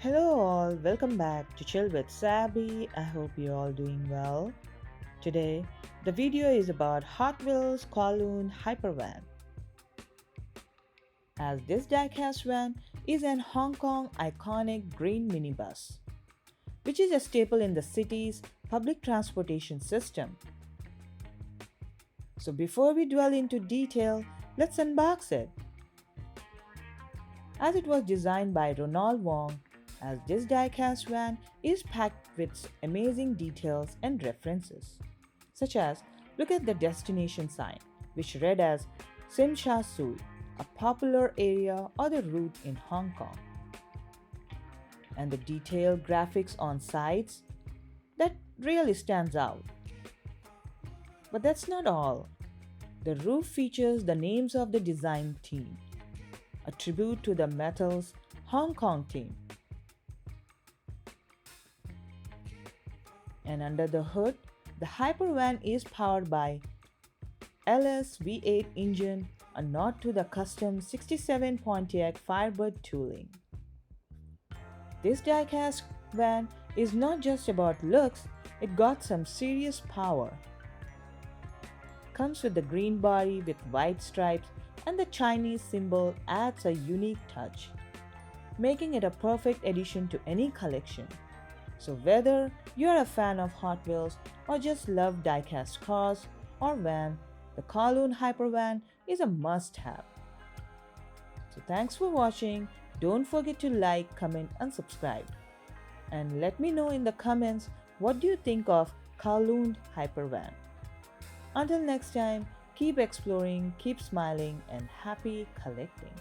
Hello all, welcome back to Chill with Sabi. I hope you're all doing well. Today, the video is about Hot Wheels Kowloon'd Hypervan. As this diecast van is an Hong Kong iconic green minibus, which is a staple in the city's public transportation system. So before we dwell into detail, let's unbox it. As it was designed by Ronald Wong, as this diecast van is packed with amazing details and references, such as look at the destination sign, which read as Sim Sha Tsui, a popular area or the route in Hong Kong, and the detailed graphics on sides that really stands out. But that's not all. The roof features the names of the design team, a tribute to the metal's Hong Kong team. And under the hood, the Hypervan is powered by LS V8 engine, a nod to the custom 67 Pontiac Firebird tooling. This diecast van is not just about looks, it got some serious power. Comes with the green body with white stripes, and the Chinese symbol adds a unique touch, making it a perfect addition to any collection. So whether you're a fan of Hot Wheels or just love diecast cars or van, the Kowloon'd Hypervan is a must-have. So thanks for watching. Don't forget to like, comment and subscribe. And let me know in the comments what do you think of Kowloon'd Hypervan. Until next time, keep exploring, keep smiling and happy collecting.